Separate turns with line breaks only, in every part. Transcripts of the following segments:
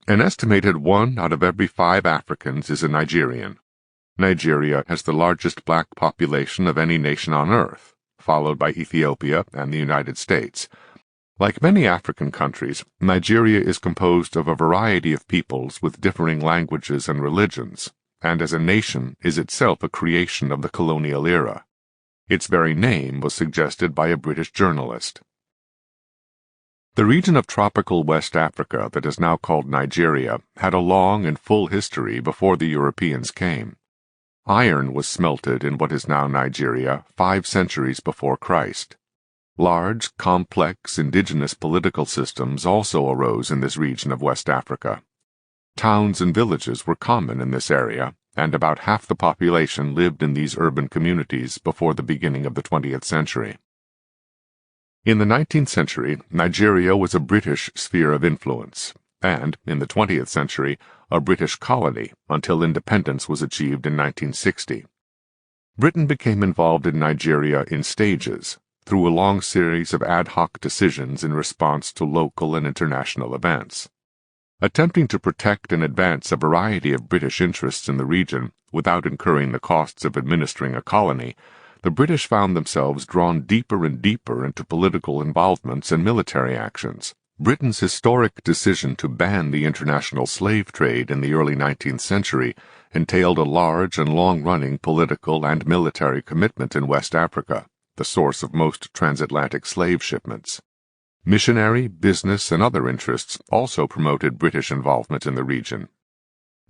An estimated 1 out of every 5 Africans is a Nigerian. Nigeria has the largest black population of any nation on earth, followed by Ethiopia and the United States. Like many African countries, Nigeria is composed of a variety of peoples with differing languages and religions, and as a nation is itself a creation of the colonial era. Its very name was suggested by a British journalist. The region of tropical West Africa that is now called Nigeria had a long and full history before the Europeans came. Iron was smelted in what is now Nigeria 5 centuries before Christ. Large, complex, indigenous political systems also arose in this region of West Africa. Towns and villages were common in this area, and about half the population lived in these urban communities before the beginning of the 20th century. In the 19th century, Nigeria was a British sphere of influence, and, in the 20th century, a British colony until independence was achieved in 1960. Britain became involved in Nigeria in stages, through a long series of ad hoc decisions in response to local and international events. Attempting to protect and advance a variety of British interests in the region without incurring the costs of administering a colony, the British found themselves drawn deeper and deeper into political involvements and military actions. Britain's historic decision to ban the international slave trade in the early 19th century entailed a large and long-running political and military commitment in West Africa, the source of most transatlantic slave shipments. Missionary, business, and other interests also promoted British involvement in the region.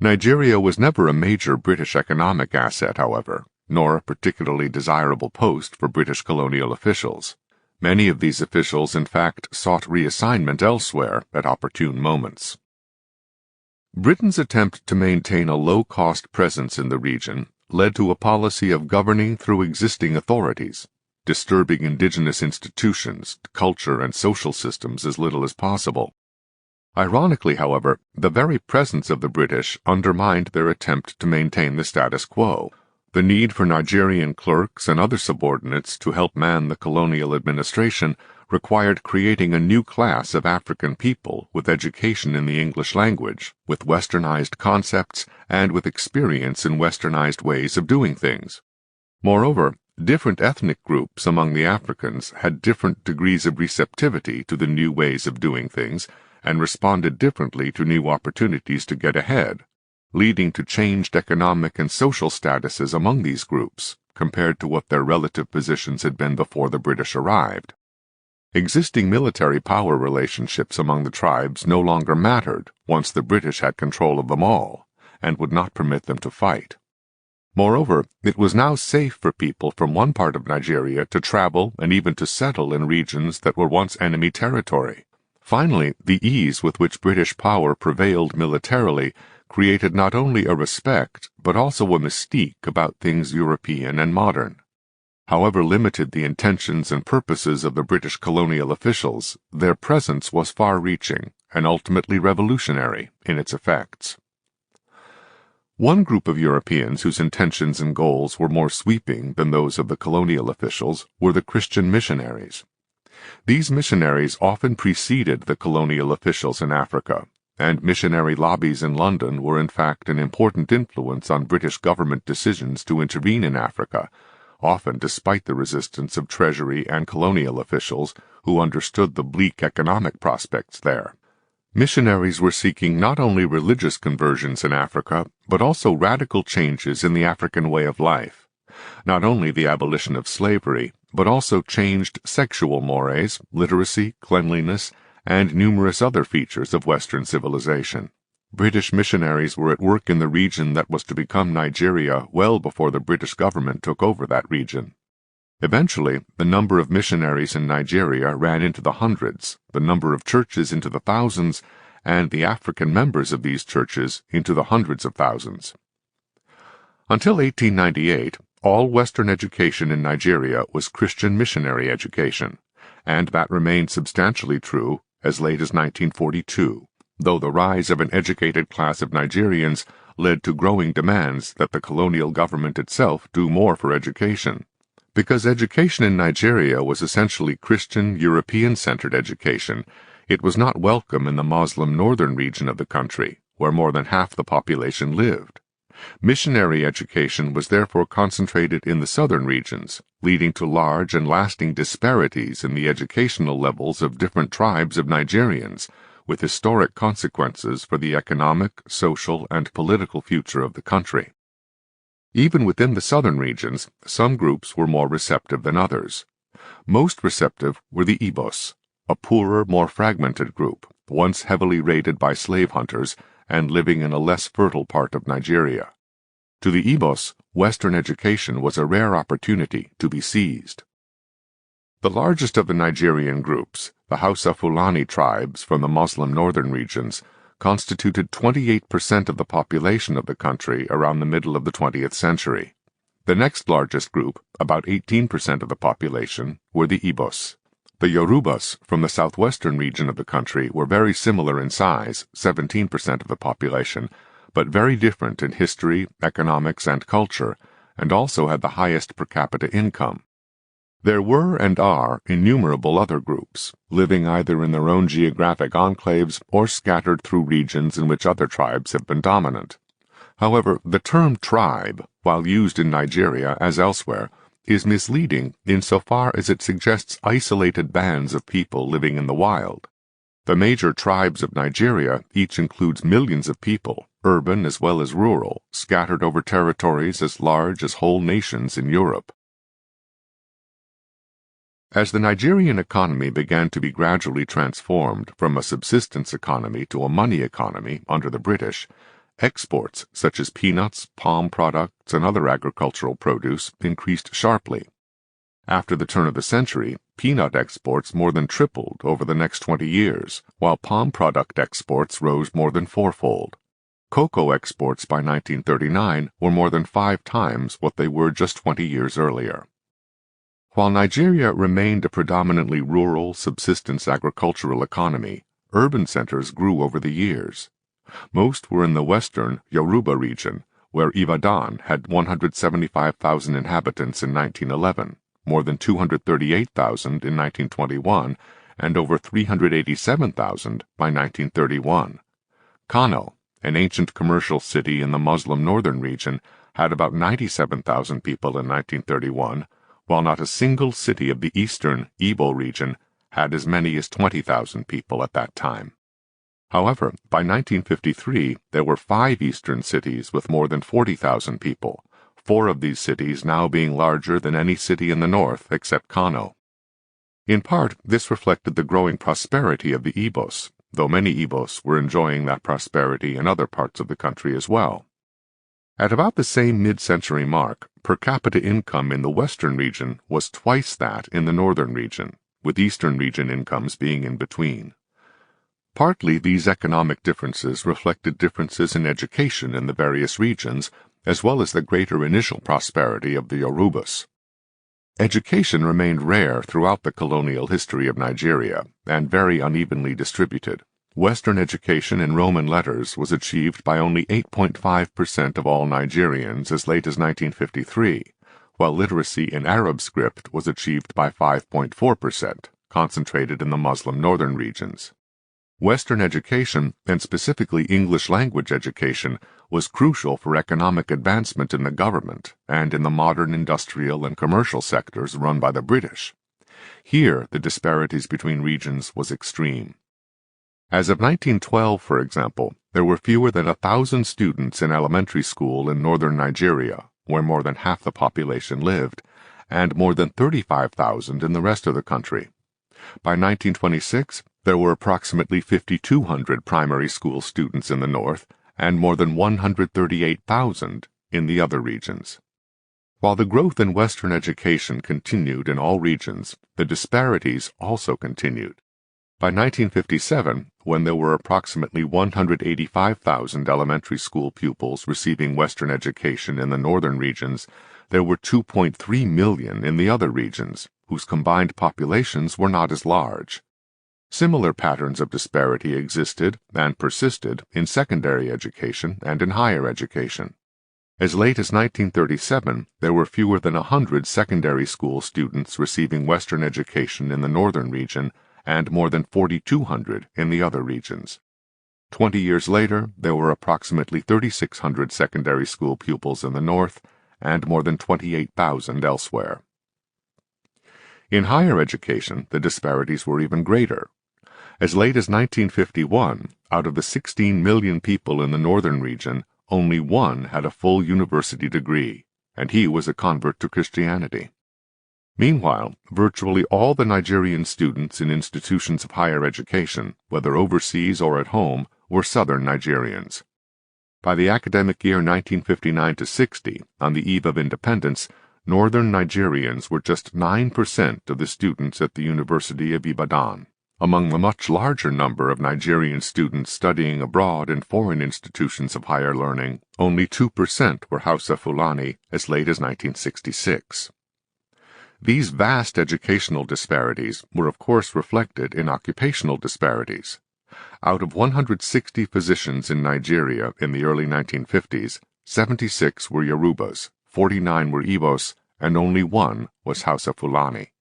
Nigeria was never a major British economic asset, however, nor a particularly desirable post for British colonial officials. Many of these officials, in fact, sought reassignment elsewhere at opportune moments. Britain's attempt to maintain a low-cost presence in the region led to a policy of governing through existing authorities, disturbing indigenous institutions, culture, and social systems as little as possible. Ironically, however, the very presence of the British undermined their attempt to maintain the status quo. The need for Nigerian clerks and other subordinates to help man the colonial administration required creating a new class of African people with education in the English language, with westernized concepts, and with experience in westernized ways of doing things. Moreover, different ethnic groups among the Africans had different degrees of receptivity to the new ways of doing things and responded differently to new opportunities to get ahead, leading to changed economic and social statuses among these groups, compared to what their relative positions had been before the British arrived. Existing military power relationships among the tribes no longer mattered once the British had control of them all, and would not permit them to fight. Moreover, it was now safe for people from one part of Nigeria to travel and even to settle in regions that were once enemy territory. Finally, the ease with which British power prevailed militarily created not only a respect, but also a mystique about things European and modern. However limited the intentions and purposes of the British colonial officials, their presence was far-reaching and ultimately revolutionary in its effects. One group of Europeans whose intentions and goals were more sweeping than those of the colonial officials were the Christian missionaries. These missionaries often preceded the colonial officials in Africa, and missionary lobbies in London were in fact an important influence on British government decisions to intervene in Africa, often despite the resistance of Treasury and colonial officials who understood the bleak economic prospects there. Missionaries were seeking not only religious conversions in Africa, but also radical changes in the African way of life. Not only the abolition of slavery, but also changed sexual mores, literacy, cleanliness, and numerous other features of Western civilization. British missionaries were at work in the region that was to become Nigeria well before the British government took over that region. Eventually, the number of missionaries in Nigeria ran into the hundreds, the number of churches into the thousands, and the African members of these churches into the hundreds of thousands. Until 1898, all Western education in Nigeria was Christian missionary education, and that remained substantially true as late as 1942, though the rise of an educated class of Nigerians led to growing demands that the colonial government itself do more for education. Because education in Nigeria was essentially Christian, European-centered education, It was not welcome in the Muslim northern region of the country, where more than half the population lived. Missionary education was therefore concentrated in the southern regions, leading to large and lasting disparities in the educational levels of different tribes of Nigerians, with historic consequences for the economic, social, and political future of the country. Even within the southern regions, some groups were more receptive than others. Most receptive were the Igbos, a poorer, more fragmented group, once heavily raided by slave hunters and living in a less fertile part of Nigeria. To the Igbos, Western education was a rare opportunity to be seized. The largest of the Nigerian groups, the Hausa Fulani tribes from the Muslim northern regions, constituted 28% of the population of the country around the middle of the 20th century. The next largest group, about 18% of the population, were the Igbos. The Yorubas from the southwestern region of the country were very similar in size, 17% of the population, but very different in history, economics, and culture, and also had the highest per capita income. There were and are innumerable other groups, living either in their own geographic enclaves or scattered through regions in which other tribes have been dominant. However, the term tribe, while used in Nigeria as elsewhere, is misleading insofar as it suggests isolated bands of people living in the wild. The major tribes of Nigeria each includes millions of people, urban as well as rural, scattered over territories as large as whole nations in Europe. As the Nigerian economy began to be gradually transformed from a subsistence economy to a money economy under the British, exports such as peanuts, palm products, and other agricultural produce increased sharply. After the turn of the century, peanut exports more than tripled over the next 20 years, while palm product exports rose more than fourfold. Cocoa exports by 1939 were more than 5 times what they were just 20 years earlier. While Nigeria remained a predominantly rural, subsistence agricultural economy, urban centers grew over the years. Most were in the western Yoruba region, where Ibadan had 175,000 inhabitants in 1911, more than 238,000 in 1921, and over 387,000 by 1931. Kano, an ancient commercial city in the Muslim northern region, had about 97,000 people in 1931, while not a single city of the eastern Igbo region had as many as 20,000 people at that time. However, by 1953, there were 5 eastern cities with more than 40,000 people, 4 of these cities now being larger than any city in the north except Kano. In part, this reflected the growing prosperity of the Igbos, though many Igbos were enjoying that prosperity in other parts of the country as well. At about the same mid-century mark, per capita income in the western region was twice that in the northern region, with eastern region incomes being in between. Partly these economic differences reflected differences in education in the various regions, as well as the greater initial prosperity of the Yorubas. Education remained rare throughout the colonial history of Nigeria, and very unevenly distributed. Western education in Roman letters was achieved by only 8.5% of all Nigerians as late as 1953, while literacy in Arab script was achieved by 5.4%, concentrated in the Muslim northern regions. Western education, and specifically English language education, was crucial for economic advancement in the government and in the modern industrial and commercial sectors run by the British. Here, the disparities between regions was extreme. As of 1912, for example, there were fewer than 1,000 students in elementary school in northern Nigeria, where more than half the population lived, and more than 35,000 in the rest of the country. By 1926, there were approximately 5,200 primary school students in the north and more than 138,000 in the other regions. While the growth in Western education continued in all regions, the disparities also continued. By 1957, when there were approximately 185,000 elementary school pupils receiving Western education in the northern regions, there were 2.3 million in the other regions, whose combined populations were not as large. Similar patterns of disparity existed and persisted in secondary education and in higher education. As late as 1937, there were fewer than 100 secondary school students receiving Western education in the northern region and more than 4,200 in the other regions. 20 years later, there were approximately 3,600 secondary school pupils in the north and more than 28,000 elsewhere. In higher education, the disparities were even greater. As late as 1951, out of the 16 million people in the northern region, only one had a full university degree, and he was a convert to Christianity. Meanwhile, virtually all the Nigerian students in institutions of higher education, whether overseas or at home, were Southern Nigerians. By the academic year 1959-60, on the eve of independence, Northern Nigerians were just 9% of the students at the University of Ibadan. Among the much larger number of Nigerian students studying abroad in foreign institutions of higher learning, only 2% were Hausa Fulani as late as 1966. These vast educational disparities were of course reflected in occupational disparities. Out of 160 physicians in Nigeria in the early 1950s, 76 were Yorubas, 49 were Igbos, and only one was Hausa Fulani.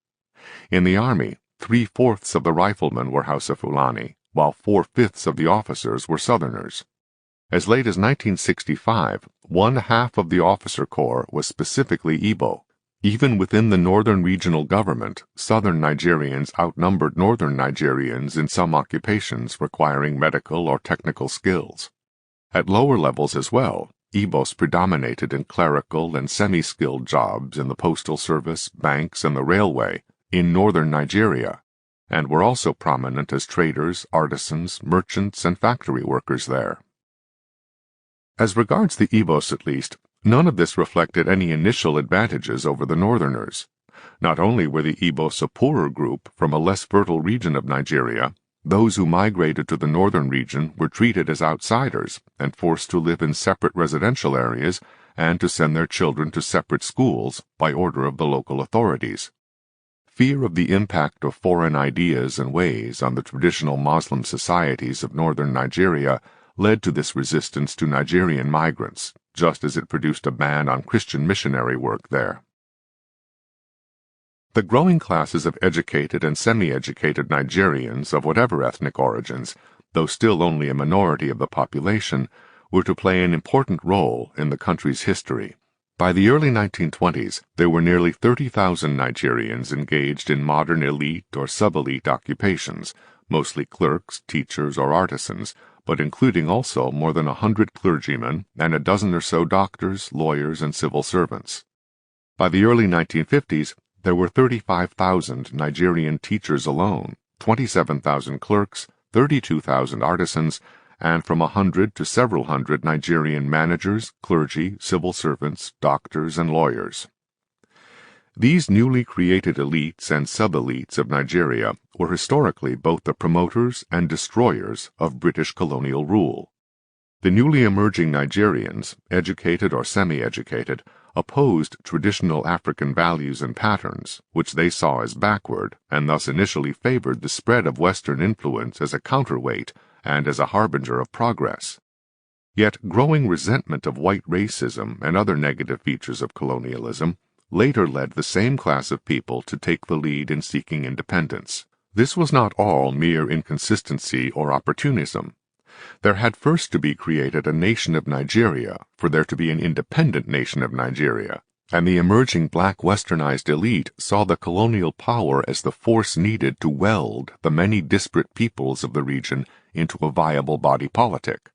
In the Army, 3/4 of the riflemen were Hausa Fulani, while 4/5 of the officers were Southerners. As late as 1965, 1/2 of the officer corps was specifically Igbo. Even within the northern regional government, Southern Nigerians outnumbered Northern Nigerians in some occupations requiring medical or technical skills. At lower levels as well, Igbos predominated in clerical and semi-skilled jobs in the postal service, banks, and the railway in northern Nigeria, and were also prominent as traders, artisans, merchants, and factory workers there. As regards the Igbos at least, none of this reflected any initial advantages over the Northerners. Not only were the Igbos a poorer group from a less fertile region of Nigeria, those who migrated to the northern region were treated as outsiders and forced to live in separate residential areas and to send their children to separate schools by order of the local authorities. Fear of the impact of foreign ideas and ways on the traditional Muslim societies of northern Nigeria led to this resistance to Nigerian migrants, just as it produced a ban on Christian missionary work there. The growing classes of educated and semi-educated Nigerians of whatever ethnic origins, though still only a minority of the population, were to play an important role in the country's history. By the early 1920s, there were nearly 30,000 Nigerians engaged in modern elite or sub-elite occupations, mostly clerks, teachers, or artisans, but including also more than 100 clergymen and a dozen or so doctors, lawyers, and civil servants. By the early 1950s, there were 35,000 Nigerian teachers alone, 27,000 clerks, 32,000 artisans, and from 100 to several hundred Nigerian managers, clergy, civil servants, doctors, and lawyers. These newly created elites and sub-elites of Nigeria were historically both the promoters and destroyers of British colonial rule. The newly emerging Nigerians, educated or semi-educated, opposed traditional African values and patterns, which they saw as backward, and thus initially favored the spread of Western influence as a counterweight and as a harbinger of progress. Yet growing resentment of white racism and other negative features of colonialism later led the same class of people to take the lead in seeking independence. This was not all mere inconsistency or opportunism. There had first to be created a nation of Nigeria for there to be an independent nation of Nigeria, and the emerging black westernized elite saw the colonial power as the force needed to weld the many disparate peoples of the region into a viable body politic.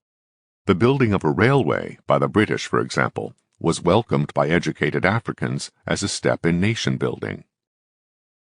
The building of a railway by the British, for example, was welcomed by educated Africans as a step in nation building.